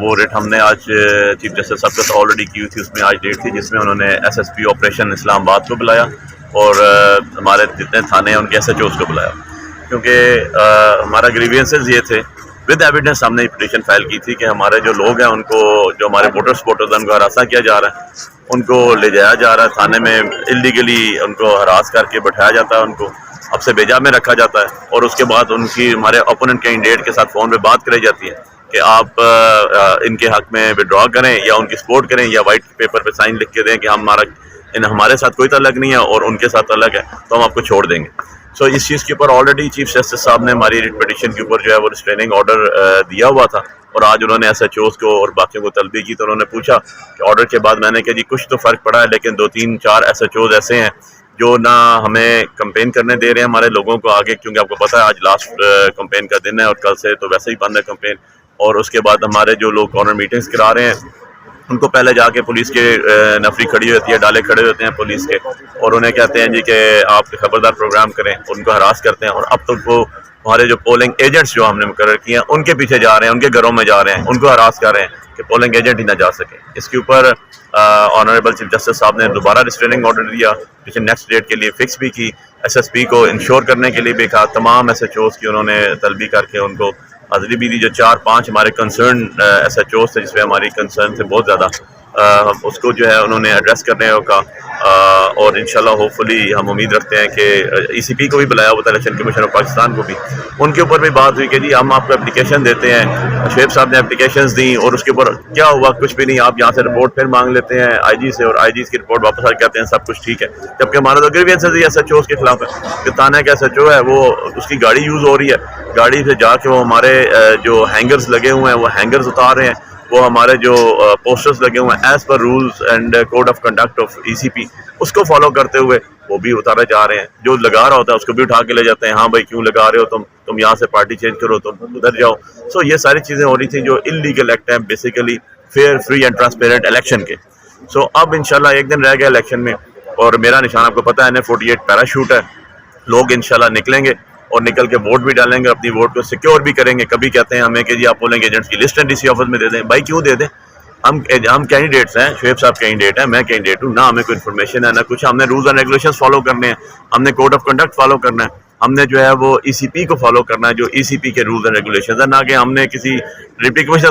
وہ ریٹ ہم نے آج چیف جسٹس صاحب کے ساتھ آلریڈی کی ہوئی تھی. اس میں آج ڈیٹ تھی جس میں انہوں نے ایس ایس پی آپریشن اسلام آباد کو بلایا اور ہمارے جتنے تھانے ہیں ان کے ایس ایچ اوز کو بلایا، کیونکہ ہمارا گریوینسز یہ تھے. ود ایویڈنس ہم نے پٹیشن فائل کی تھی کہ ہمارے جو لوگ ہیں ان کو، جو ہمارے ووٹر سپورٹرز ہیں، ان کو ہراساں کیا جا رہا ہے، ان کو لے جایا جا رہا ہے تھانے میں، اللیگلی ان کو ہراس کر کے بٹھایا جاتا ہے، ان کو اب سے بیجا میں رکھا جاتا ہے، اور اس کے بعد ان کی ہمارے اپوننٹ کینڈیڈیٹ کے ساتھ فون پہ بات کرائی جاتی ہے کہ آپ ان کے حق میں وڈرا کریں یا ان کی سپورٹ کریں یا وائٹ پیپر پہ سائن لکھ کے دیں کہ ہمارے ساتھ کوئی تعلق نہیں ہے اور ان کے ساتھ تعلق ہے تو ہم آپ کو چھوڑ دیں گے. سو اس چیز کے اوپر آلریڈی چیف جسٹس صاحب نے ہماری ریٹ پٹیشن کے اوپر جو ہے وہ ریسٹریننگ آرڈر دیا ہوا تھا، اور آج انہوں نے ایس ایچ اوز کو اور باقیوں کو طلبی کی. تو انہوں نے پوچھا کہ آرڈر کے بعد میں نے کہا جی کچھ تو فرق پڑا ہے، لیکن 2-3-4 ایس ایچ اوز ایسے ہیں جو نہ ہمیں کمپین کرنے دے رہے ہیں ہمارے لوگوں کو آگے، کیونکہ آپ کو پتہ ہے آج لاسٹ کمپین کا دن ہے اور کل سے تو ویسے ہی بند ہے کمپین. اور اس کے بعد ہمارے جو لوگ کارنر میٹنگز کرا رہے ہیں ان کو پہلے جا کے پولیس کے نفری کھڑی ہوتی ہے، ڈالے کھڑے ہوتے ہیں پولیس کے، اور انہیں کہتے ہیں جی کہ آپ خبردار پروگرام کریں، ان کو ہراس کرتے ہیں. اور اب تک وہ ہمارے جو پولنگ ایجنٹس جو ہم نے مقرر کیے ہیں ان کے پیچھے جا رہے ہیں، ان کے گھروں میں جا رہے ہیں، ان کو ہراس کر رہے ہیں کہ پولنگ ایجنٹ ہی نہ جا سکے. اس کے اوپر آنریبل چیف جسٹس صاحب نے دوبارہ ریسٹریننگ آرڈر دیا، جسے نیکسٹ ڈیٹ کے لیے فکس بھی کی. ایس ایس پی کو انشور کرنے کے لیے بھی کہا، تمام ایس ایچ اوز کی انہوں نے طلبی کر کے ان کو حاضری بھی دی. جو 4-5 ہمارے کنسرن ایس ایچ اوز تھے جس پہ ہماری کنسرن تھے بہت زیادہ، اس کو جو ہے انہوں نے ایڈریس کرنے کا، اور انشاءاللہ ہوپ فلی ہم امید رکھتے ہیں کہ ای سی پی کو بھی بلایا ہوا تھا، الیکشن کمیشن آف پاکستان کو بھی، ان کے اوپر بھی بات ہوئی کہ جی ہم آپ کو اپلیکیشن دیتے ہیں. شعیب صاحب نے اپلیکیشنز دیں اور اس کے اوپر کیا ہوا؟ کچھ بھی نہیں. آپ یہاں سے رپورٹ پھر مانگ لیتے ہیں آئی جی سے، اور آئی جی کی رپورٹ واپس آ کہتے ہیں سب کچھ ٹھیک ہے، جبکہ ہمارا تو گریوینسز ہی ایس ایچ اوز کے خلاف ہے کہ تانے کا ایس ایچ او ہے وہ اس کی گاڑی یوز ہو رہی ہے، گاڑی سے جا کے وہ ہمارے جو ہینگرز لگے ہوئے ہیں وہ ہینگرز اتار رہے ہیں، وہ ہمارے جو پوسٹرز لگے ہوئے ہیں as per rules and code of conduct of E C P اس کو فالو کرتے ہوئے وہ بھی اتارے جا رہے ہیں. جو لگا رہا ہوتا ہے اس کو بھی اٹھا کے لے جاتے ہیں، ہاں بھائی کیوں لگا رہے ہو تم یہاں سے پارٹی چینج کرو، تم ادھر جاؤ. سو یہ ساری چیزیں ہو رہی تھیں جو انلیگل ایکٹ ہیں basically fair, free and transparent election کے. سو اب انشاءاللہ ایک دن رہ گیا الیکشن میں، اور میرا نشان آپ کو پتہ ہے N48 پیراشوٹ ہے. لوگ انشاءاللہ نکلیں گے اور نکل کے ووٹ بھی ڈالیں گے، اپنی ووٹ کو سیکیور بھی کریں گے. کبھی کہتے ہیں ہمیں کہ جی آپ پولنگ ایجنٹس کی لسٹ ڈی سی آفس میں دے دیں. بھائی کیوں دے دیں؟ ہم کینڈیڈیٹس ہیں، شعیب صاحب کینڈیڈیٹ ہیں، میں کینڈیڈیٹ ہوں، نہ ہمیں کوئی انفارمیشن ہے نہ کچھ. ہم نے رولز اینڈ ریگولیشنز فالو کرنے ہیں، ہم نے کوڈ آف کنڈکٹ فالو کرنا ہے، ہم نے جو ہے وہ ای سی پی کو فالو کرنا ہے جو ای سی پی کے رولز اینڈ ریگولیشنز ہیں، نہ کہ ہم نے کسی ڈپٹی کمشنر